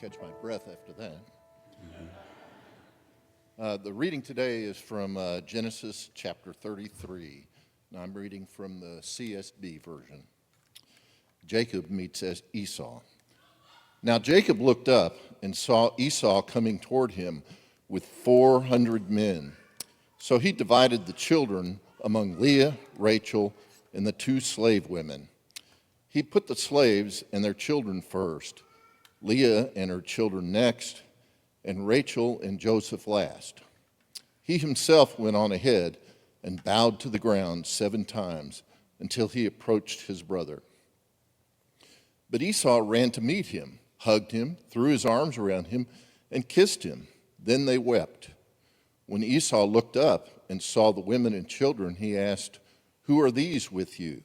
catch my breath after that. The reading today is from Genesis chapter 33. Now I'm reading from the CSB version. Jacob meets Esau. Now Jacob looked up and saw Esau coming toward him with 400 men. So he divided the children among Leah, Rachel, and the two slave women. He put the slaves and their children first, Leah and her children next, and Rachel and Joseph last. He himself went on ahead and bowed to the ground 7 times until he approached his brother. But Esau ran to meet him, hugged him, threw his arms around him, and kissed him. Then they wept. When Esau looked up and saw the women and children, he asked, "Who are these with you?"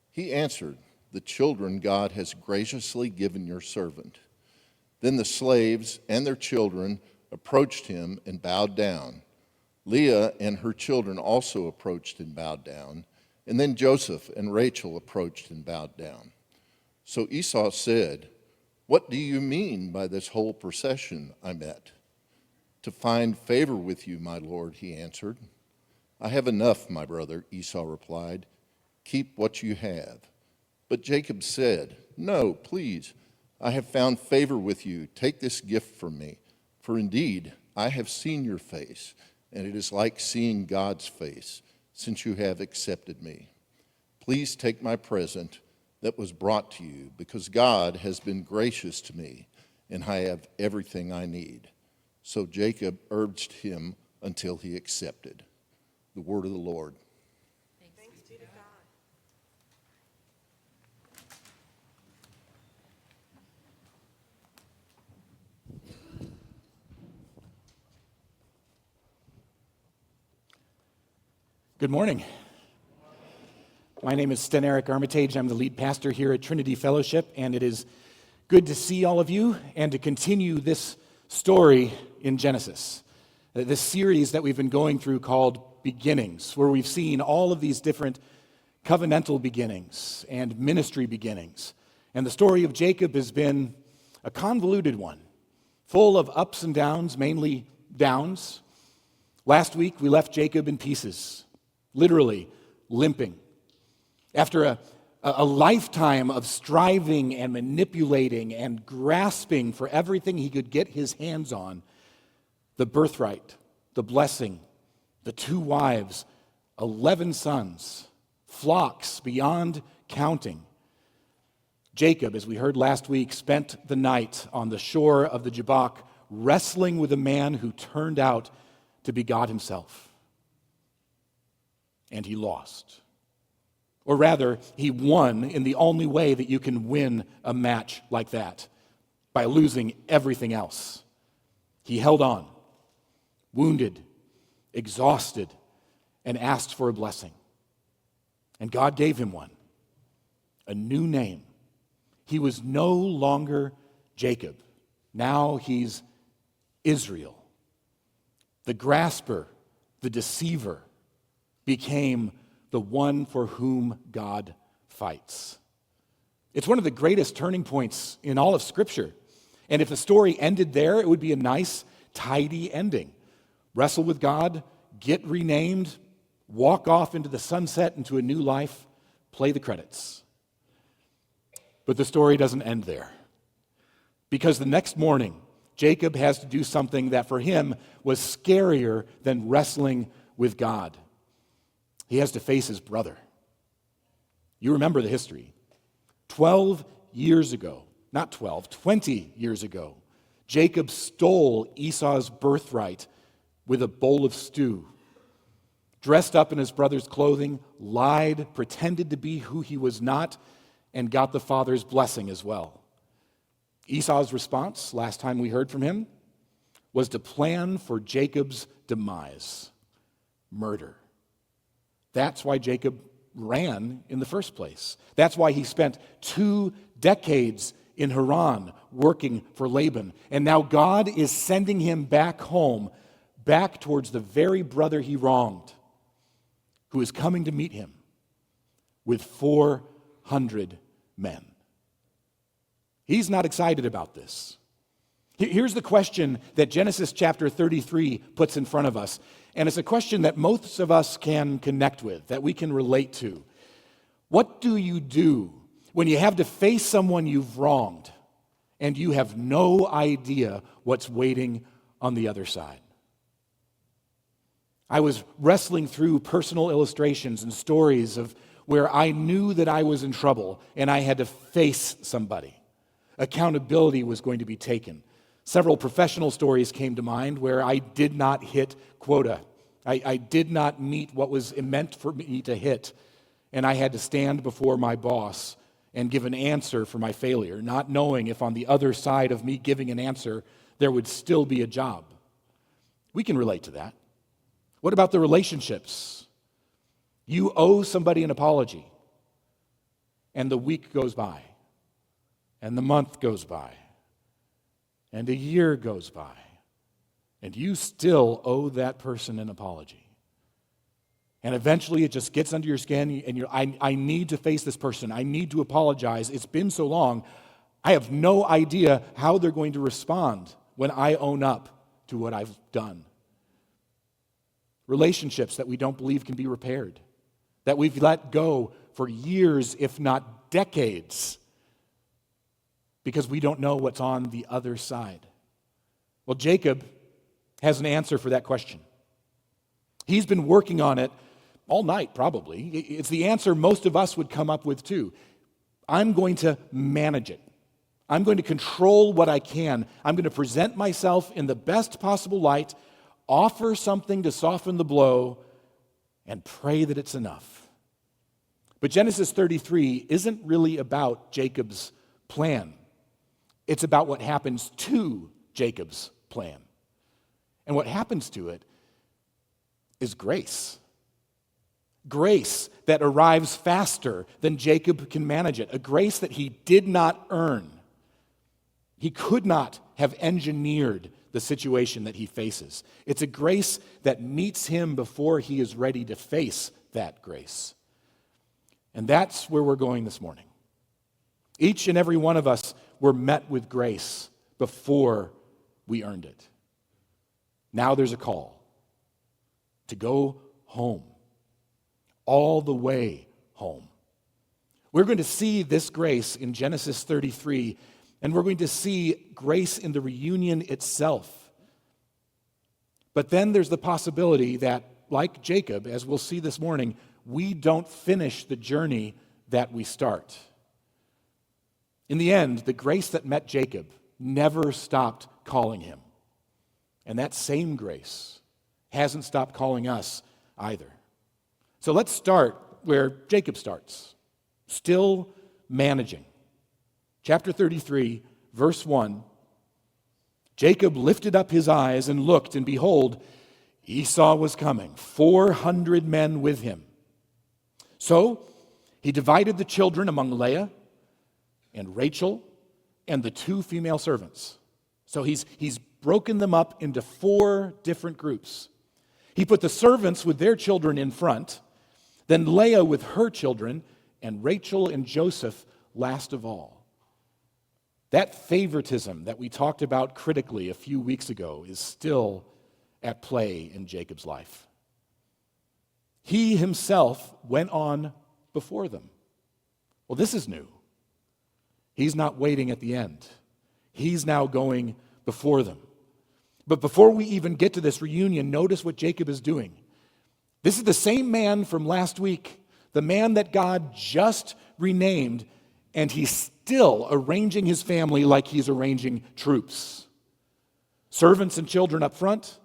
He answered, "The children God has graciously given your servant." Then the slaves and their children approached him and bowed down. Leah and her children also approached and bowed down. And then Joseph and Rachel approached and bowed down. So Esau said, "What do you mean by this whole procession I met?" "To find favor with you, my lord," he answered. "I have enough, my brother," Esau replied. "Keep what you have." But Jacob said, "No, please. I have found favor with you. Take this gift from me. For indeed, I have seen your face, and it is like seeing God's face, since you have accepted me. Please take my present that was brought to you, because God has been gracious to me, and I have everything I need." So Jacob urged him until he accepted. The word of the Lord. Thanks be to God. Good morning. My name is Sten Eric Armitage. I'm the lead pastor here at Trinity Fellowship, and it is good to see all of you and to continue this story in Genesis, this series that we've been going through called Beginnings, where we've seen all of these different covenantal beginnings and ministry beginnings. And the story of Jacob has been a convoluted one, full of ups and downs, mainly downs. Last week, we left Jacob in pieces, literally limping. After a lifetime of striving and manipulating and grasping for everything he could get his hands on, the birthright, the blessing, the 2 wives, 11 sons, flocks beyond counting. Jacob, as we heard last week, spent the night on the shore of the Jabbok wrestling with a man who turned out to be God himself. And he lost. Or rather, he won in the only way that you can win a match like that, by losing everything else. He held on, wounded, exhausted, and asked for a blessing. And God gave him one, a new name. He was no longer Jacob. Now he's Israel. The grasper, the deceiver, became the one for whom God fights. It's one of the greatest turning points in all of Scripture. And if the story ended there, it would be a nice, tidy ending. Wrestle with God, get renamed, walk off into the sunset, into a new life, play the credits. But the story doesn't end there. Because the next morning, Jacob has to do something that for him was scarier than wrestling with God. He has to face his brother. You remember the history. 20 years ago, Jacob stole Esau's birthright with a bowl of stew, dressed up in his brother's clothing, lied, pretended to be who he was not, and got the father's blessing as well. Esau's response, last time we heard from him, was to plan for Jacob's demise, murder. That's why Jacob ran in the first place. That's why he spent 2 decades in Haran working for Laban. And now God is sending him back home, back towards the very brother he wronged, who is coming to meet him with 400 men. He's not excited about this. Here's the question that Genesis chapter 33 puts in front of us. And it's a question that most of us can connect with, that we can relate to. What do you do when you have to face someone you've wronged and you have no idea what's waiting on the other side? I was wrestling through personal illustrations and stories of where I knew that I was in trouble and I had to face somebody. Accountability was going to be taken. Several professional stories came to mind where I did not hit quota. I did not meet what was meant for me to hit, and I had to stand before my boss and give an answer for my failure, not knowing if on the other side of me giving an answer, there would still be a job. We can relate to that. What about the relationships? You owe somebody an apology, and the week goes by, and the month goes by, and a year goes by, and you still owe that person an apology. And eventually it just gets under your skin, and I need to face this person. I need to apologize. It's been so long. I have no idea how they're going to respond when I own up to what I've done. Relationships that we don't believe can be repaired, that we've let go for years, if not decades, because we don't know what's on the other side. Well, Jacob has an answer for that question. He's been working on it all night, probably. It's the answer most of us would come up with, too. I'm going to manage it. I'm going to control what I can. I'm going to present myself in the best possible light, offer something to soften the blow, and pray that it's enough. But Genesis 33 isn't really about Jacob's plan. It's about what happens to Jacob's plan. And what happens to it is grace. Grace that arrives faster than Jacob can manage it. A grace that he did not earn. He could not have engineered the situation that he faces. It's a grace that meets him before he is ready to face that grace. And that's where we're going this morning. Each and every one of us were met with grace before we earned it. Now there's a call to go home, all the way home. We're going to see this grace in Genesis 33, and we're going to see grace in the reunion itself. But then there's the possibility that, like Jacob, as we'll see this morning, we don't finish the journey that we start. In the end, the grace that met Jacob never stopped calling him. And that same grace hasn't stopped calling us either. So let's start where Jacob starts, still managing. Chapter 33, verse 1, Jacob lifted up his eyes and looked, and behold, Esau was coming, 400 men with him. So he divided the children among Leah and Rachel and the 2 female servants. So he's broken them up into 4 different groups. He put the servants with their children in front, then Leah with her children, and Rachel and Joseph last of all. That favoritism that we talked about critically a few weeks ago is still at play in Jacob's life. He himself went on before them. Well, this is new. He's not waiting at the end. He's now going before them. But before we even get to this reunion, notice what Jacob is doing. This is the same man from last week, the man that God just renamed, and he's still arranging his family like he's arranging troops. Servants and children up front,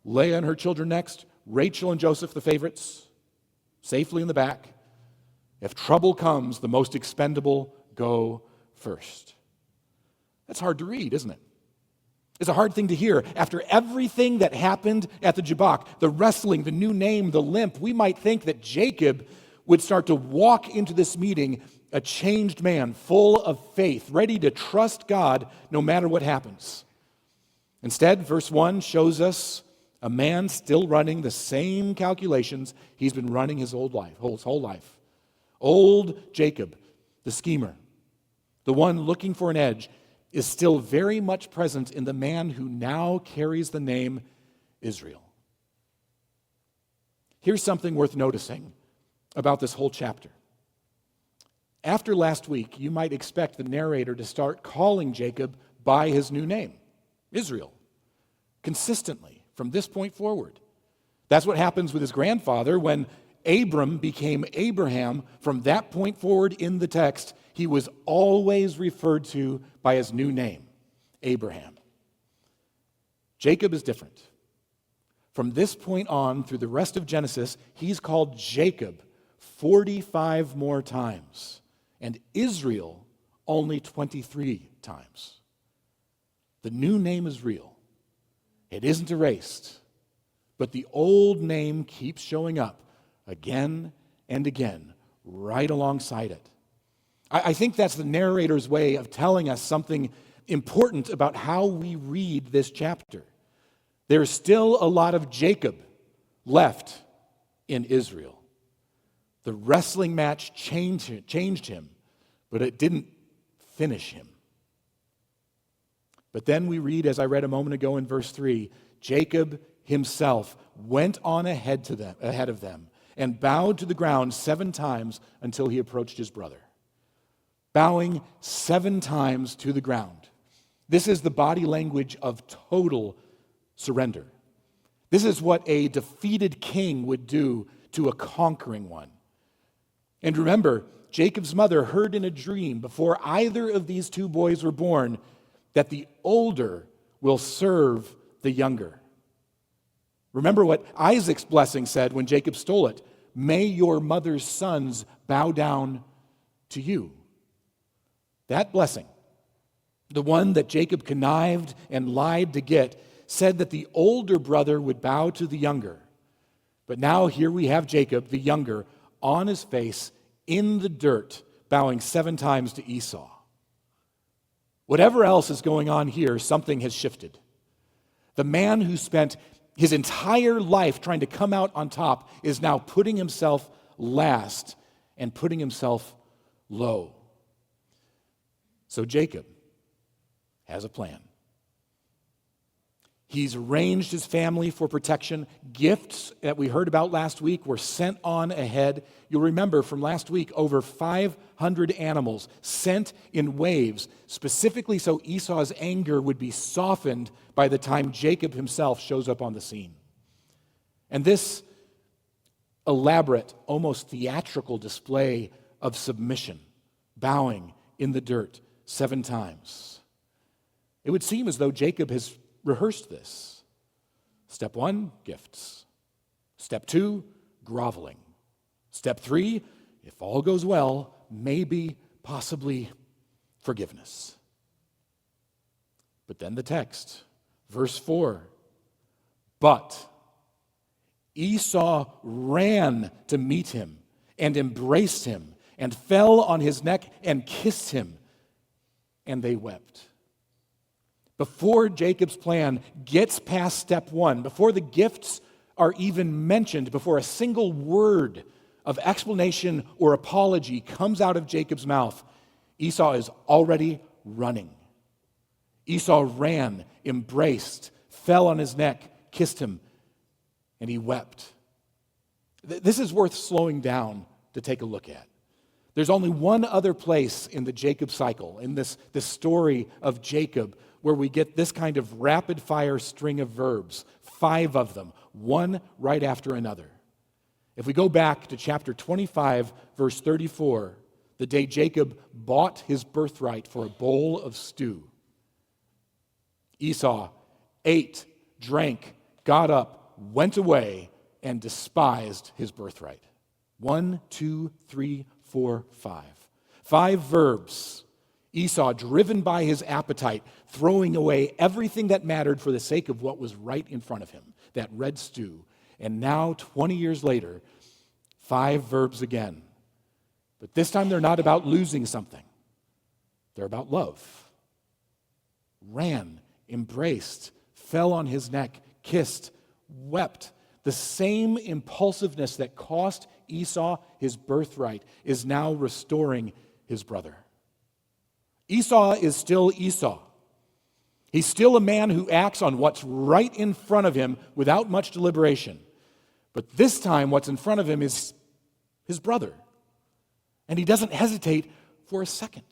Leah and her children next, Rachel and Joseph, the favorites, safely in the back. If trouble comes, the most expendable go first. That's hard to read, isn't it? It's a hard thing to hear. After everything that happened at the Jabbok, the wrestling, the new name, the limp, we might think that Jacob would start to walk into this meeting a changed man, full of faith, ready to trust God no matter what happens. Instead, verse 1 shows us a man still running the same calculations he's been running his whole life. Old Jacob, the schemer, the one looking for an edge, is still very much present in the man who now carries the name Israel. Here's something worth noticing about this whole chapter. After last week, you might expect the narrator to start calling Jacob by his new name, Israel, consistently from this point forward. That's what happens with his grandfather. When Abram became Abraham, from that point forward in the text, he was always referred to by his new name, Abraham. Jacob is different. From this point on, through the rest of Genesis, he's called Jacob 45 more times, and Israel only 23 times. The new name is real. It isn't erased, but the old name keeps showing up again and again, right alongside it. I think that's the narrator's way of telling us something important about how we read this chapter. There's still a lot of Jacob left in Israel. The wrestling match changed him, but it didn't finish him. But then we read, as I read a moment ago in verse 3, Jacob himself went on ahead of them and bowed to the ground 7 times until he approached his brother. Bowing 7 times to the ground. This is the body language of total surrender. This is what a defeated king would do to a conquering one. And remember, Jacob's mother heard in a dream before either of these 2 boys were born that the older will serve the younger. Remember what Isaac's blessing said when Jacob stole it. May your mother's sons bow down to you. That blessing, the one that Jacob connived and lied to get, said that the older brother would bow to the younger. But now here we have Jacob, the younger, on his face in the dirt, bowing 7 times to Esau. Whatever else is going on here, something has shifted. The man who spent his entire life trying to come out on top is now putting himself last and putting himself low. So Jacob has a plan. He's arranged his family for protection. Gifts that we heard about last week were sent on ahead. You'll remember from last week, over 500 animals sent in waves, specifically so Esau's anger would be softened by the time Jacob himself shows up on the scene. And this elaborate, almost theatrical display of submission, bowing in the dirt 7 times. It would seem as though Jacob has rehearsed this. Step 1, gifts. Step 2, groveling. Step 3, if all goes well, maybe, possibly, forgiveness. But then the text, verse 4, but Esau ran to meet him and embraced him and fell on his neck and kissed him, and they wept. Before Jacob's plan gets past step 1, before the gifts are even mentioned, before a single word of explanation or apology comes out of Jacob's mouth, Esau is already running. Esau ran, embraced, fell on his neck, kissed him, and he wept. This is worth slowing down to take a look at. There's only one other place in the Jacob cycle, in this story of Jacob, where we get this kind of rapid-fire string of verbs, 5 of them, one right after another. If we go back to chapter 25, verse 34, the day Jacob bought his birthright for a bowl of stew, Esau ate, drank, got up, went away, and despised his birthright. 1, 2, 3, 4, 5. 5 verbs. Esau, driven by his appetite, throwing away everything that mattered for the sake of what was right in front of him, that red stew. And now, 20 years later, 5 verbs again. But this time they're not about losing something. They're about love. Ran, embraced, fell on his neck, kissed, wept. The same impulsiveness that cost Esau his birthright is now restoring his brother. Esau is still Esau. He's still a man who acts on what's right in front of him without much deliberation. But this time, what's in front of him is his brother. And he doesn't hesitate for a second.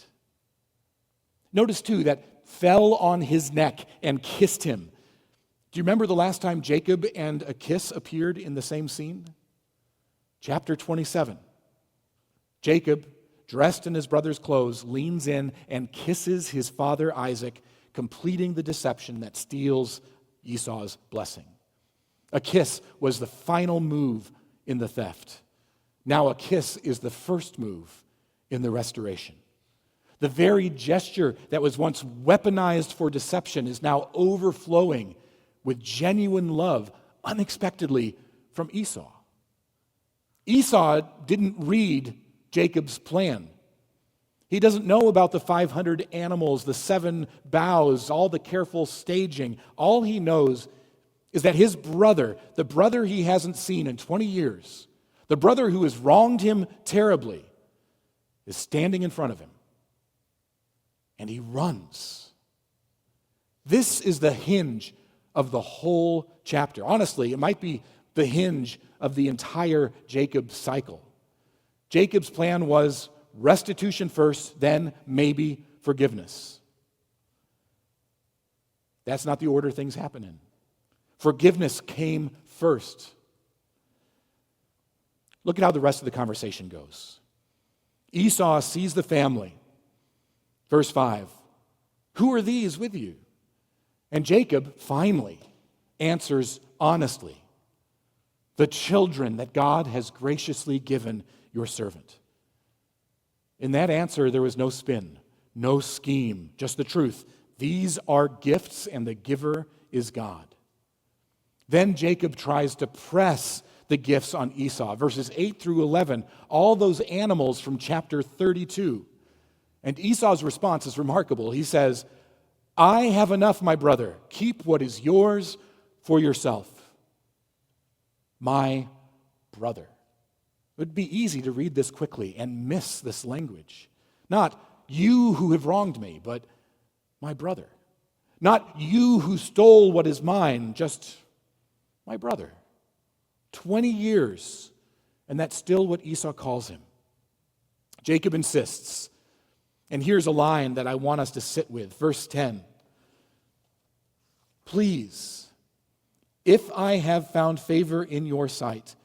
Notice, too, that fell on his neck and kissed him. Do you remember the last time Jacob and a kiss appeared in the same scene? Chapter 27. Jacob, dressed in his brother's clothes, leans in and kisses his father Isaac, completing the deception that steals Esau's blessing. A kiss was the final move in the theft. Now a kiss is the first move in the restoration. The very gesture that was once weaponized for deception is now overflowing with genuine love, unexpectedly from Esau. Esau didn't read Jacob's plan. He doesn't know about the 500 animals, the 7 bows, all the careful staging. All he knows is that his brother, the brother he hasn't seen in 20 years, the brother who has wronged him terribly, is standing in front of him. And he runs. This is the hinge of the whole chapter. Honestly, it might be the hinge of the entire Jacob cycle. Jacob's plan was restitution first, then maybe forgiveness. That's not the order things happen in. Forgiveness came first. Look at how the rest of the conversation goes. Esau sees the family. Verse 5, "Who are these with you?" And Jacob finally answers honestly, "The children that God has graciously given your servant." In that answer, there was no spin, no scheme, just the truth. These are gifts, and the giver is God. Then Jacob tries to press the gifts on Esau. Verses 8 through 11, all those animals from chapter 32. And Esau's response is remarkable. He says, "I have enough, my brother. Keep what is yours for yourself." My brother. It would be easy to read this quickly and miss this language. Not you who have wronged me, but my brother. Not you who stole what is mine, just my brother. 20 years, and that's still what Esau calls him. Jacob insists, and here's a line that I want us to sit with. Verse 10. "Please, if I have found favor in your sight,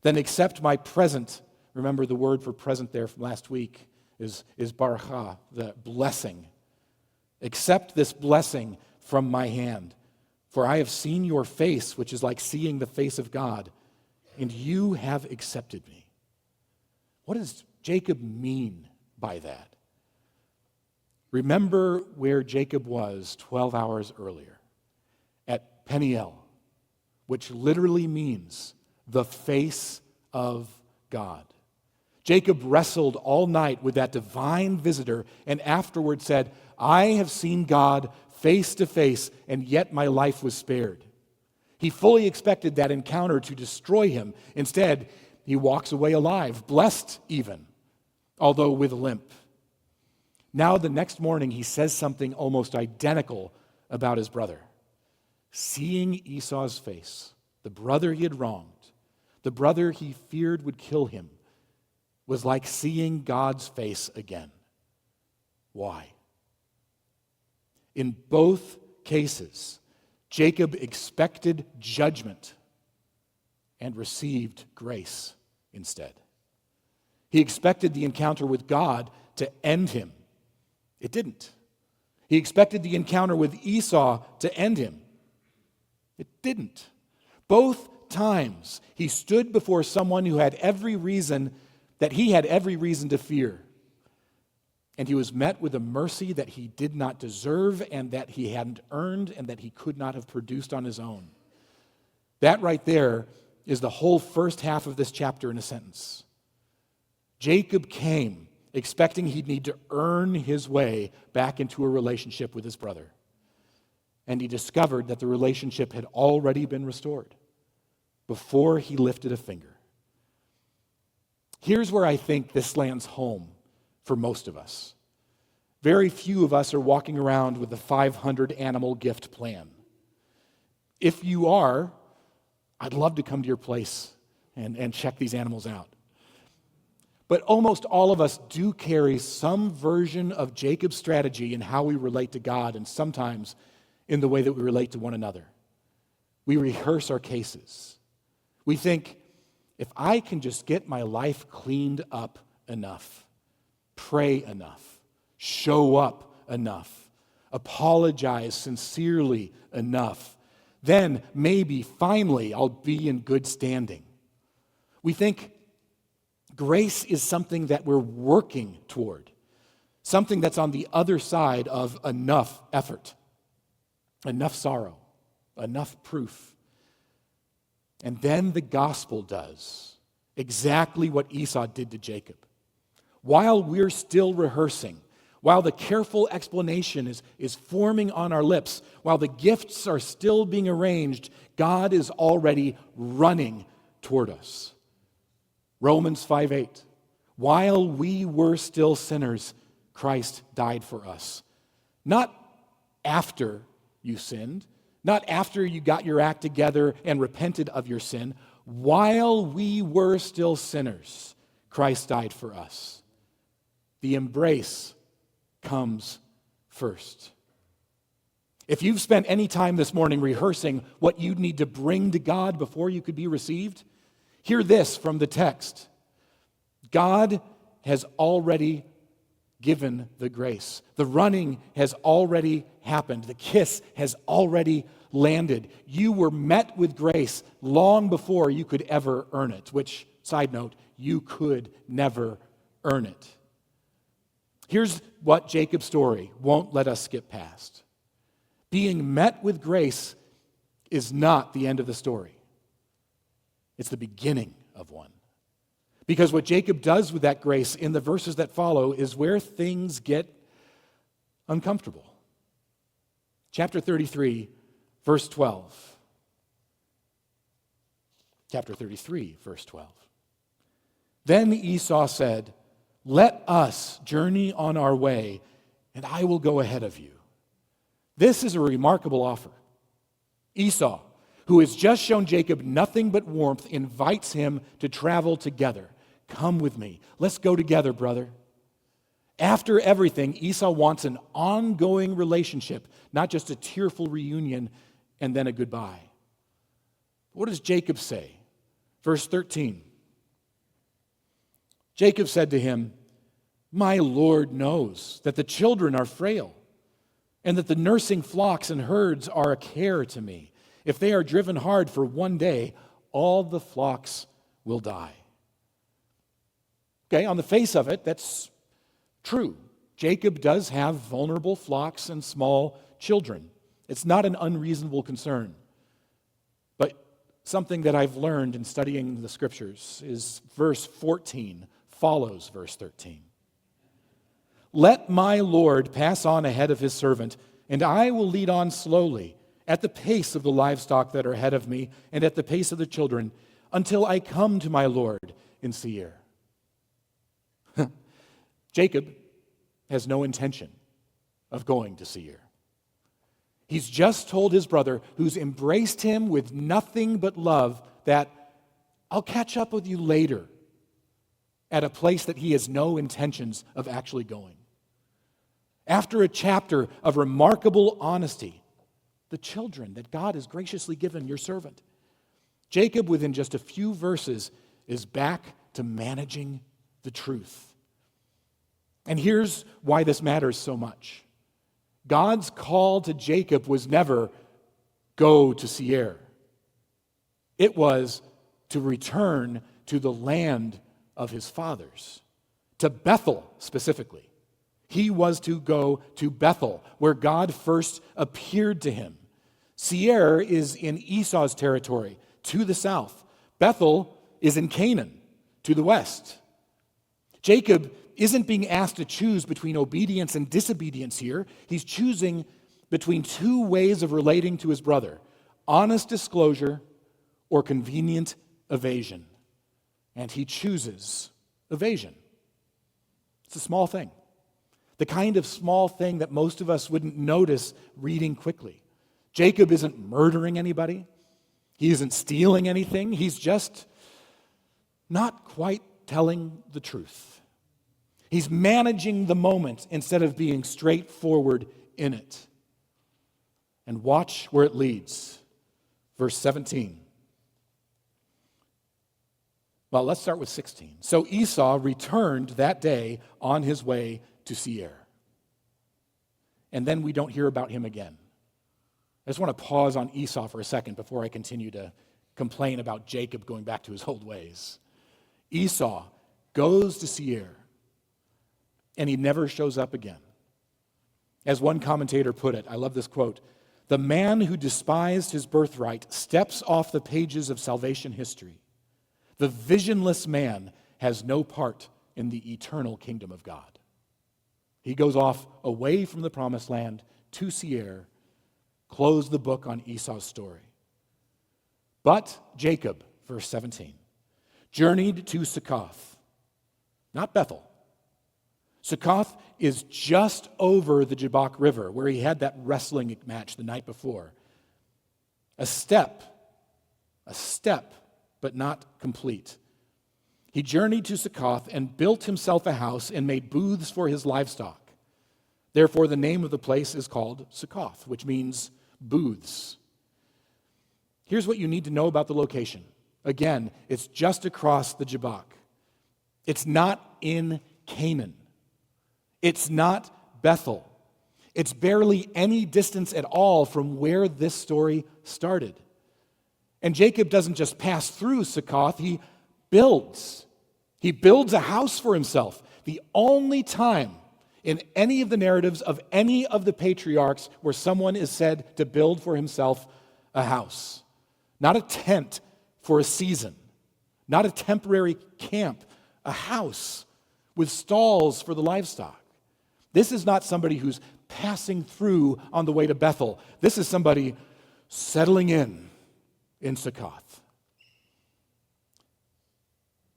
then accept my present." Remember the word for present there from last week is barakah, the blessing. "Accept this blessing from my hand, for I have seen your face, which is like seeing the face of God, and you have accepted me." What does Jacob mean by that? Remember where Jacob was 12 hours earlier, at Peniel, which literally means the face of God. Jacob wrestled all night with that divine visitor and afterward said, "I have seen God face to face, and yet my life was spared." He fully expected that encounter to destroy him. Instead, he walks away alive, blessed even, although with a limp. Now, the next morning, he says something almost identical about his brother. Seeing Esau's face, the brother he had wronged, the brother he feared would kill him, was like seeing God's face again. Why? In both cases, Jacob expected judgment and received grace instead. He expected the encounter with God to end him. It didn't. He expected the encounter with Esau to end him. It didn't. Both times he stood before someone who had every reason to fear. And he was met with a mercy that he did not deserve and that he hadn't earned and that he could not have produced on his own. That right there is the whole first half of this chapter in a sentence. Jacob came expecting he'd need to earn his way back into a relationship with his brother. And he discovered that the relationship had already been restored before he lifted a finger. Here's where I think this lands home for most of us. Very few of us are walking around with a 500 animal gift plan. If you are, I'd love to come to your place and check these animals out. But almost all of us do carry some version of Jacob's strategy in how we relate to God, and sometimes in the way that we relate to one another. We rehearse our cases. We think, if I can just get my life cleaned up enough, pray enough, show up enough, apologize sincerely enough, then maybe finally I'll be in good standing. We think grace is something that we're working toward, something that's on the other side of enough effort, enough sorrow, enough proof. And then the gospel does exactly what Esau did to Jacob. While we're still rehearsing, while the careful explanation is forming on our lips, while the gifts are still being arranged, God is already running toward us. Romans 5:8. While we were still sinners, Christ died for us. Not after you sinned, not after you got your act together and repented of your sin. While we were still sinners, Christ died for us. The embrace comes first. If you've spent any time this morning rehearsing what you'd need to bring to God before you could be received, hear this from the text. God has already given the grace. The running has already happened. The kiss has already landed. You were met with grace long before you could ever earn it, which, side note, you could never earn it. Here's what Jacob's story won't let us skip past. Being met with grace is not the end of the story. It's the beginning of one. Because what Jacob does with that grace in the verses that follow is where things get uncomfortable. Chapter 33, verse 12. Chapter 33, verse 12. Then Esau said, "Let us journey on our way, and I will go ahead of you." This is a remarkable offer. Esau, who has just shown Jacob nothing but warmth, invites him to travel together. Come with me. Let's go together, brother. After everything, Esau wants an ongoing relationship, not just a tearful reunion and then a goodbye. What does Jacob say? Verse 13. Jacob said to him, "My Lord knows that the children are frail, and that the nursing flocks and herds are a care to me. If they are driven hard for one day, all the flocks will die." Okay, on the face of it, that's true. Jacob does have vulnerable flocks and small children. It's not an unreasonable concern. But something that I've learned in studying the scriptures is verse 14 follows verse 13. "Let my Lord pass on ahead of his servant, and I will lead on slowly, at the pace of the livestock that are ahead of me, and at the pace of the children, until I come to my Lord in Seir." Jacob has no intention of going to Seir. He's just told his brother, who's embraced him with nothing but love, that I'll catch up with you later at a place that he has no intentions of actually going. After a chapter of remarkable honesty, the children that God has graciously given your servant, Jacob, within just a few verses, is back to managing the truth. And here's why this matters so much. God's call to Jacob was never, go to Seir. It was to return to the land of his fathers, to Bethel specifically. He was to go to Bethel, where God first appeared to him. Seir is in Esau's territory, to the south. Bethel is in Canaan, to the west. Jacob isn't being asked to choose between obedience and disobedience here. He's choosing between two ways of relating to his brother: honest disclosure or convenient evasion. And he chooses evasion. It's a small thing. The kind of small thing that most of us wouldn't notice reading quickly. Jacob isn't murdering anybody. He isn't stealing anything. He's just not quite telling the truth. He's managing the moment instead of being straightforward in it. And watch where it leads. Verse 17. Well, let's start with 16. So Esau returned that day on his way to Seir. And then we don't hear about him again. I just want to pause on Esau for a second before I continue to complain about Jacob going back to his old ways. Esau goes to Seir, and he never shows up again. As one commentator put it, I love this quote, "The man who despised his birthright steps off the pages of salvation history. The visionless man has no part in the eternal kingdom of God." He goes off away from the promised land to Seir, close the book on Esau's story. But Jacob, verse 17, journeyed to Succoth, not Bethel. Succoth is just over the Jabbok River, where he had that wrestling match the night before. A step, but not complete. He journeyed to Succoth and built himself a house and made booths for his livestock. Therefore, the name of the place is called Succoth, which means booths. Here's what you need to know about the location. Again, it's just across the Jabbok. It's not in Canaan. It's not Bethel. It's barely any distance at all from where this story started. And Jacob doesn't just pass through Succoth, he builds. He builds a house for himself. The only time in any of the narratives of any of the patriarchs where someone is said to build for himself a house. Not a tent for a season, not a temporary camp, a house with stalls for the livestock. This is not somebody who's passing through on the way to Bethel. This is somebody settling in Succoth.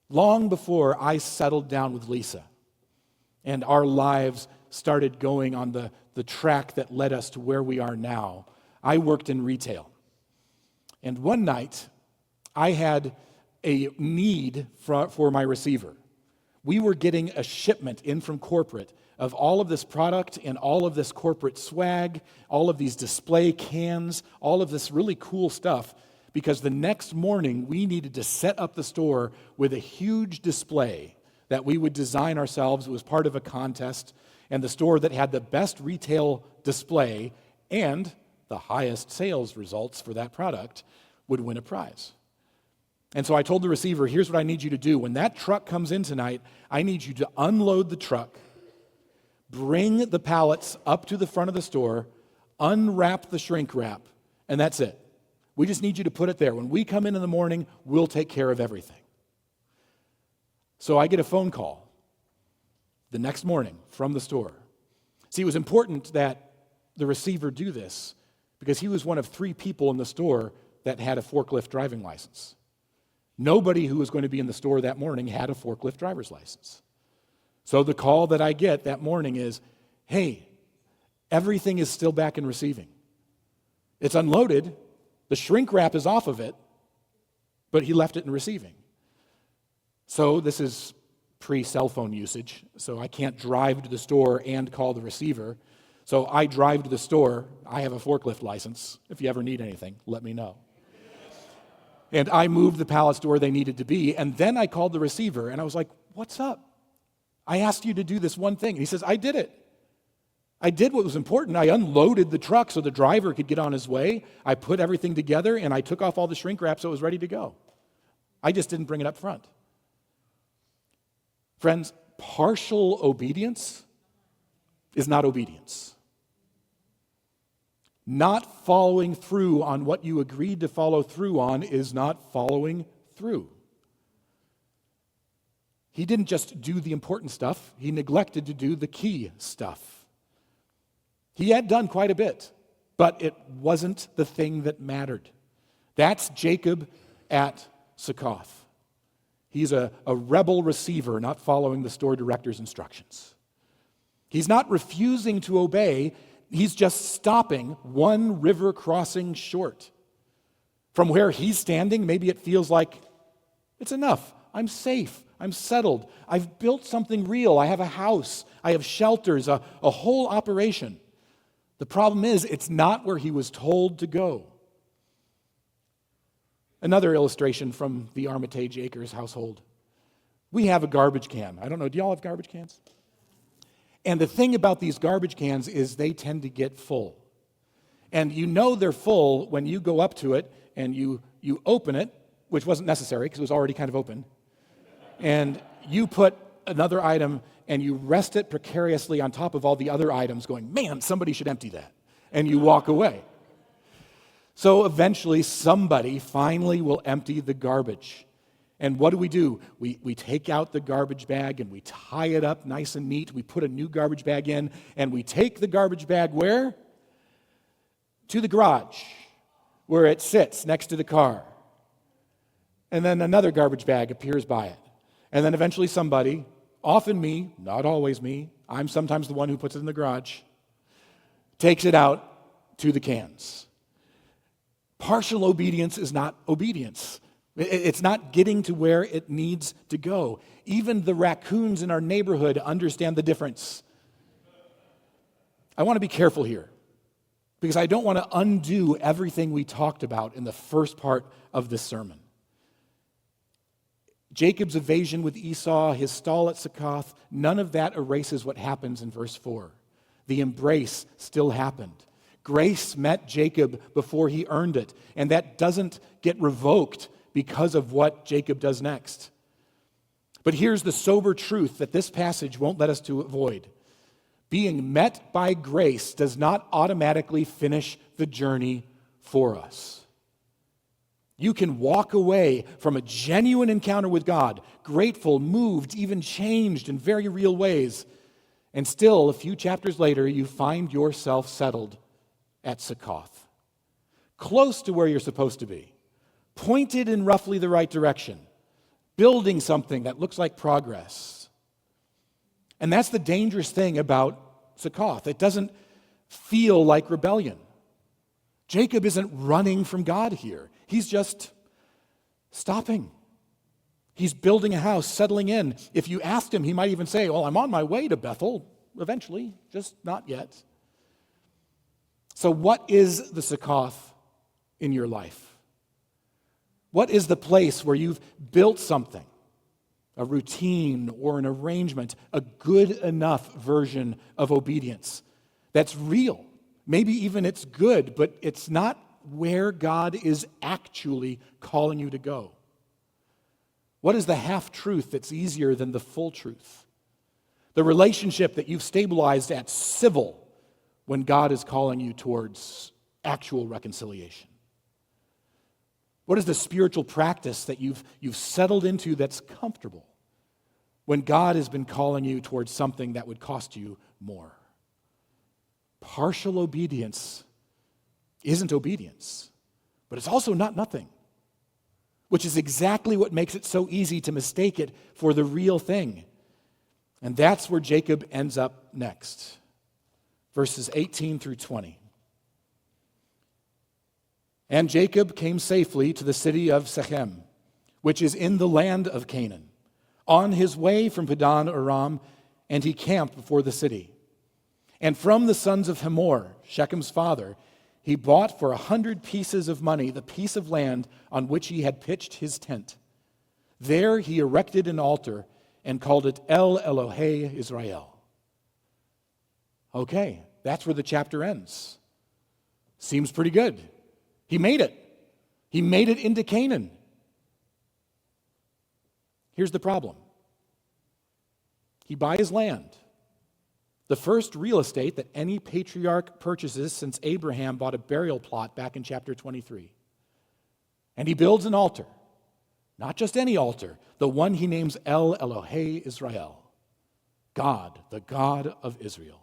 Long before I settled down with Lisa and our lives started going on the track that led us to where we are now, I worked in retail. And one night, I had a need for my receiver. We were getting a shipment in from corporate of all of this product and all of this corporate swag, all of these display cans, all of this really cool stuff, because the next morning we needed to set up the store with a huge display that we would design ourselves. It was part of a contest, and the store that had the best retail display and the highest sales results for that product would win a prize. And so I told the receiver, here's what I need you to do. When that truck comes in tonight, I need you to unload the truck, bring the pallets up to the front of the store, unwrap the shrink wrap, and that's it. We just need you to put it there. When we come in the morning, we'll take care of everything. So I get a phone call the next morning from the store. See, it was important that the receiver do this because he was one of 3 people in the store that had a forklift driving license. Nobody who was going to be in the store that morning had a forklift driver's license. So the call that I get that morning is, hey, everything is still back in receiving. It's unloaded, the shrink wrap is off of it, but he left it in receiving. So this is pre-cell phone usage, so I can't drive to the store and call the receiver. So I drive to the store. I have a forklift license. If you ever need anything, let me know. And I moved the pallets to where they needed to be, and then I called the receiver, and I was like, what's up? I asked you to do this one thing. And he says, I did it. I did what was important. I unloaded the truck so the driver could get on his way. I put everything together, and I took off all the shrink wrap so it was ready to go. I just didn't bring it up front. Friends, partial obedience is not obedience. Not following through on what you agreed to follow through on is not following through. He didn't just do the important stuff, he neglected to do the key stuff. He had done quite a bit, but it wasn't the thing that mattered. That's Jacob at Succoth. He's a rebel receiver, not following the store director's instructions. He's not refusing to obey. He's just stopping one river crossing short. From where he's standing, maybe it feels like it's enough. I'm safe. I'm settled. I've built something real. I have a house. I have shelters, a whole operation. The problem is, it's not where he was told to go. Another illustration from the Armitage Acres household. We have a garbage can. I don't know, do y'all have garbage cans? And the thing about these garbage cans is they tend to get full. And you know they're full when you go up to it and you open it, which wasn't necessary because it was already kind of open, and you put another item and you rest it precariously on top of all the other items going, man, somebody should empty that. And you walk away. So eventually somebody finally will empty the garbage. And what do? We take out the garbage bag and we tie it up nice and neat. We put a new garbage bag in and we take the garbage bag where? To the garage, where it sits next to the car. And then another garbage bag appears by it. And then eventually somebody, often me, not always me, I'm sometimes the one who puts it in the garage, takes it out to the cans. Partial obedience is not obedience. It's not getting to where it needs to go. Even the raccoons in our neighborhood understand the difference. I want to be careful here because I don't want to undo everything we talked about in the first part of this sermon. Jacob's evasion with Esau, his stall at Succoth, none of that erases what happens in verse 4. The embrace still happened. Grace met Jacob before he earned it, and that doesn't get revoked because of what Jacob does next. But here's the sober truth that this passage won't let us to avoid. Being met by grace does not automatically finish the journey for us. You can walk away from a genuine encounter with God, grateful, moved, even changed in very real ways, and still, a few chapters later, you find yourself settled at Succoth, close to where you're supposed to be, pointed in roughly the right direction, building something that looks like progress. And that's the dangerous thing about Succoth. It doesn't feel like rebellion. Jacob isn't running from God here. He's just stopping. He's building a house, settling in. If you asked him, he might even say, well, I'm on my way to Bethel eventually, just not yet. So what is the Succoth in your life? What is the place where you've built something, a routine or an arrangement, a good enough version of obedience that's real? Maybe even it's good, but it's not where God is actually calling you to go. What is the half-truth that's easier than the full truth? The relationship that you've stabilized at civil when God is calling you towards actual reconciliation? What is the spiritual practice that you've settled into that's comfortable when God has been calling you towards something that would cost you more? Partial obedience isn't obedience, but it's also not nothing, which is exactly what makes it so easy to mistake it for the real thing. And that's where Jacob ends up next. Verses 18 through 20. And Jacob came safely to the city of Shechem, which is in the land of Canaan, on his way from Padan Aram, and he camped before the city. And from the sons of Hamor, Shechem's father, he bought for 100 pieces of money the piece of land on which he had pitched his tent. There he erected an altar and called it El Elohei Israel. Okay, that's where the chapter ends. Seems pretty good. He made it. He made it into Canaan. Here's the problem. He buys land. The first real estate that any patriarch purchases since Abraham bought a burial plot back in chapter 23. And he builds an altar. Not just any altar, the one he names El Elohei Israel. God, the God of Israel.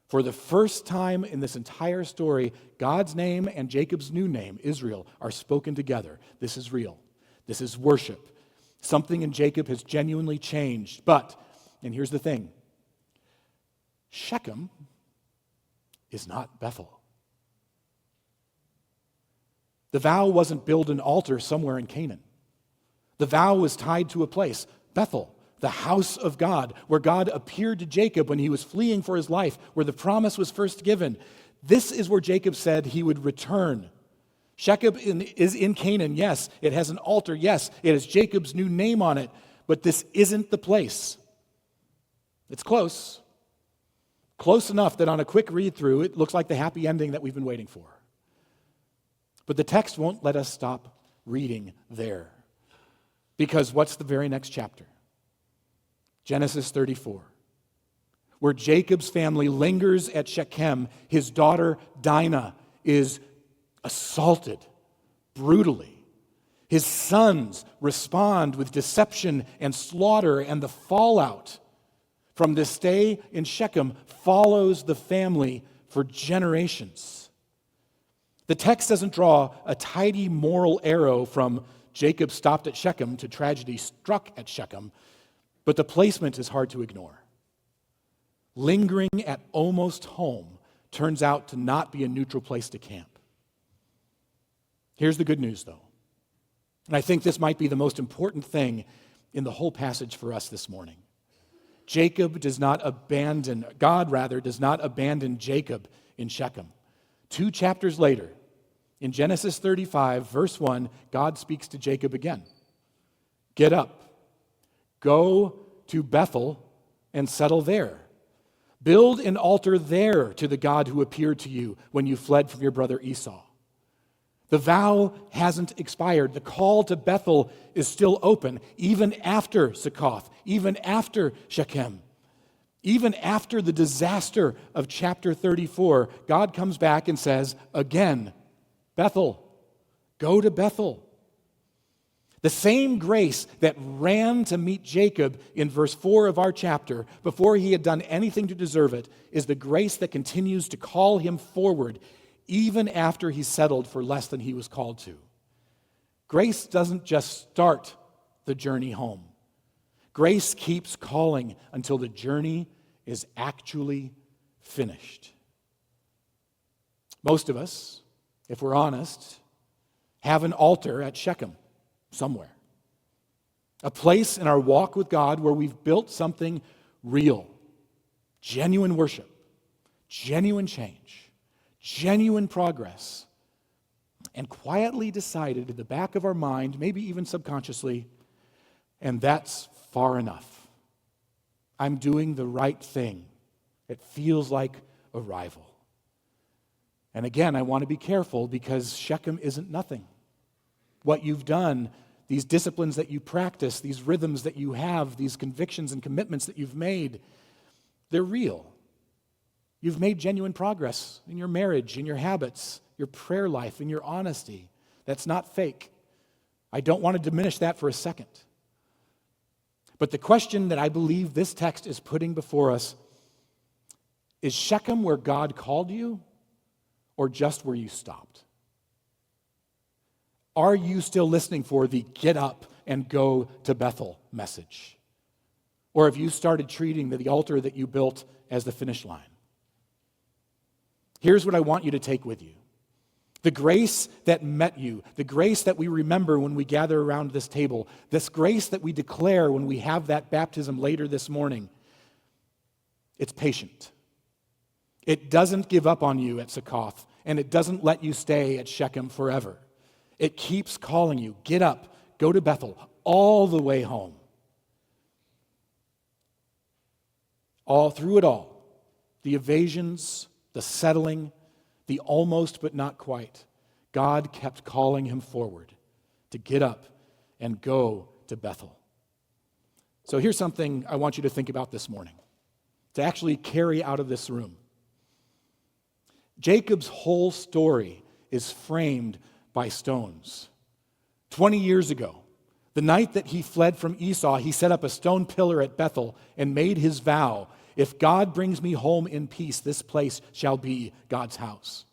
For the first time in this entire story, God's name and Jacob's new name, Israel, are spoken together. This is real. This is worship. Something in Jacob has genuinely changed. But, and here's the thing, Shechem is not Bethel. The vow wasn't build an altar somewhere in Canaan. The vow was tied to a place, Bethel, the house of God, where God appeared to Jacob when he was fleeing for his life, where the promise was first given. This is where Jacob said he would return. Shechem is in Canaan, yes. It has an altar, yes. It has Jacob's new name on it, but this isn't the place. It's close. Close enough that on a quick read through, it looks like the happy ending that we've been waiting for. But the text won't let us stop reading there. Because what's the very next chapter? Genesis 34, where Jacob's family lingers at Shechem. His daughter Dinah is assaulted brutally. His sons respond with deception and slaughter, and the fallout from this stay in Shechem follows the family for generations. The text doesn't draw a tidy moral arrow from Jacob stopped at Shechem to tragedy struck at Shechem, but the placement is hard to ignore. Lingering at almost home turns out to not be a neutral place to camp. Here's the good news, though. And I think this might be the most important thing in the whole passage for us this morning. God does not abandon Jacob in Shechem. 2 chapters later, in Genesis 35, verse 1, God speaks to Jacob again. Get up, go to Bethel and settle there. Build an altar there to the God who appeared to you when you fled from your brother Esau. The vow hasn't expired. The call to Bethel is still open, even after Succoth, even after Shechem. Even after the disaster of chapter 34, God comes back and says, again, Bethel, go to Bethel. The same grace that ran to meet Jacob in verse 4 of our chapter before he had done anything to deserve it is the grace that continues to call him forward even after he settled for less than he was called to. Grace doesn't just start the journey home. Grace keeps calling until the journey is actually finished. Most of us, if we're honest, have an altar at Shechem somewhere. A place in our walk with God where we've built something real, genuine worship, genuine change, genuine progress, and quietly decided in the back of our mind, maybe even subconsciously, and that's far enough. I'm doing the right thing. It feels like arrival. And again, I want to be careful because Shechem isn't nothing. What you've done, these disciplines that you practice, these rhythms that you have, these convictions and commitments that you've made, they're real. You've made genuine progress in your marriage, in your habits, your prayer life, in your honesty. That's not fake. I don't want to diminish that for a second. But the question that I believe this text is putting before us is Shechem where God called you or just where you stopped? Are you still listening for the get up and go to Bethel message? Or have you started treating the altar that you built as the finish line? Here's what I want you to take with you. The grace that met you, the grace that we remember when we gather around this table, this grace that we declare when we have that baptism later this morning, it's patient. It doesn't give up on you at Succoth, and it doesn't let you stay at Shechem forever. It keeps calling you, get up, go to Bethel, all the way home. All through it all, the evasions, the settling, the almost but not quite, God kept calling him forward to get up and go to Bethel. So here's something I want you to think about this morning, to actually carry out of this room. Jacob's whole story is framed by stones. 20 years ago, the night that he fled from Esau, he set up a stone pillar at Bethel and made his vow, if God brings me home in peace, this place shall be God's house.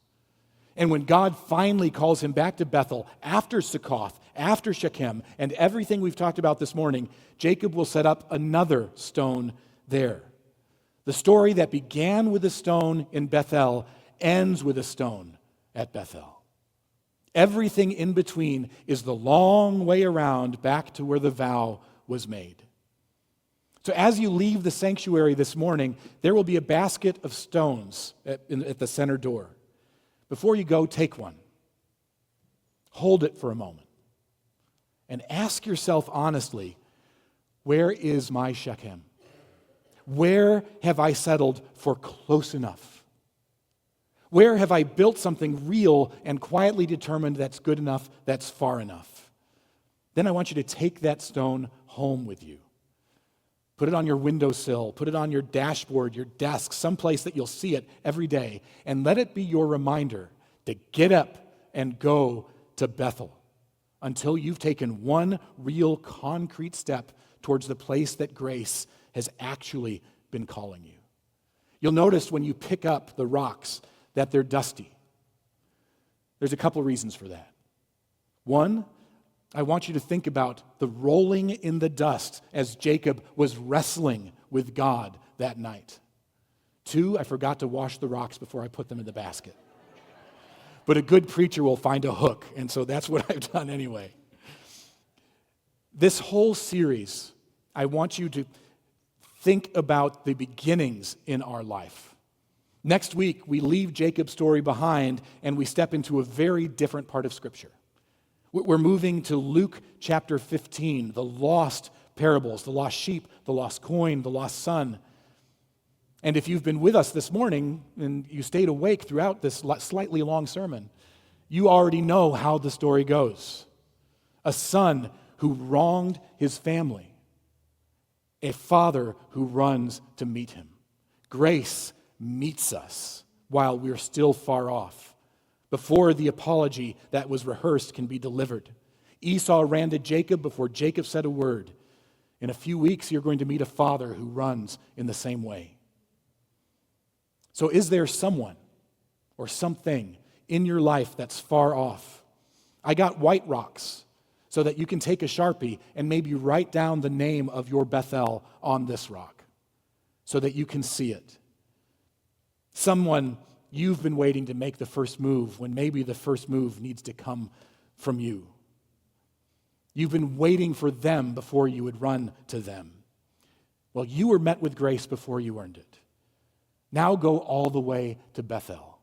And when God finally calls him back to Bethel, after Succoth, after Shechem, and everything we've talked about this morning, Jacob will set up another stone there. The story that began with a stone in Bethel ends with a stone at Bethel. Everything in between is the long way around back to where the vow was made. So as you leave the sanctuary this morning, there will be a basket of stones at the center door. Before you go, take one. Hold it for a moment. And ask yourself honestly, where is my Shechem? Where have I settled for close enough? Where have I built something real and quietly determined that's good enough, that's far enough? Then I want you to take that stone home with you. Put it on your windowsill, put it on your dashboard, your desk, someplace that you'll see it every day, and let it be your reminder to get up and go to Bethel until you've taken one real concrete step towards the place that grace has actually been calling you. You'll notice when you pick up the rocks that they're dusty. There's a couple reasons for that. One, I want you to think about the rolling in the dust as Jacob was wrestling with God that night. Two, I forgot to wash the rocks before I put them in the basket. But a good preacher will find a hook, and so that's what I've done anyway. This whole series, I want you to think about the beginnings in our life. Next week, we leave Jacob's story behind and we step into a very different part of Scripture. We're moving to Luke chapter 15, the lost parables, the lost sheep, the lost coin, the lost son. And if you've been with us this morning and you stayed awake throughout this slightly long sermon, you already know how the story goes. A son who wronged his family. A father who runs to meet him. Grace meets us while we're still far off, before the apology that was rehearsed can be delivered. Esau ran to Jacob before Jacob said a word. In a few weeks, you're going to meet a father who runs in the same way. So is there someone or something in your life that's far off? I got white rocks so that you can take a Sharpie and maybe write down the name of your Bethel on this rock so that you can see it. Someone you've been waiting to make the first move when maybe the first move needs to come from you. You've been waiting for them before you would run to them. Well, you were met with grace before you earned it. Now go all the way to Bethel.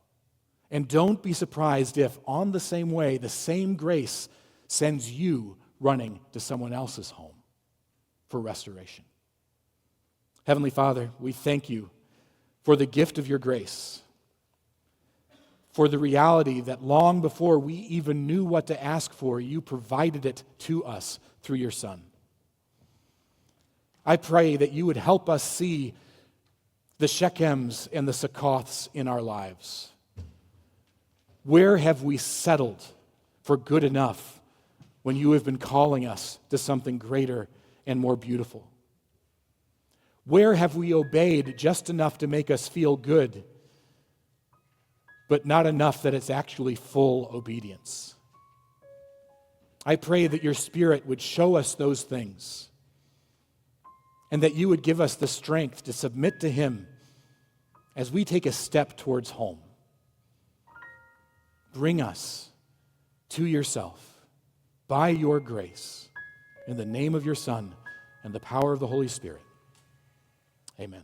And don't be surprised if, on the same way, the same grace sends you running to someone else's home for restoration. Heavenly Father, we thank you for the gift of your grace, for the reality that long before we even knew what to ask for, you provided it to us through your Son. I pray that you would help us see the Shechems and the Succoths in our lives. Where have we settled for good enough when you have been calling us to something greater and more beautiful? Where have we obeyed just enough to make us feel good, but not enough that it's actually full obedience? I pray that your Spirit would show us those things and that you would give us the strength to submit to him as we take a step towards home. Bring us to yourself by your grace in the name of your Son and the power of the Holy Spirit. Amen.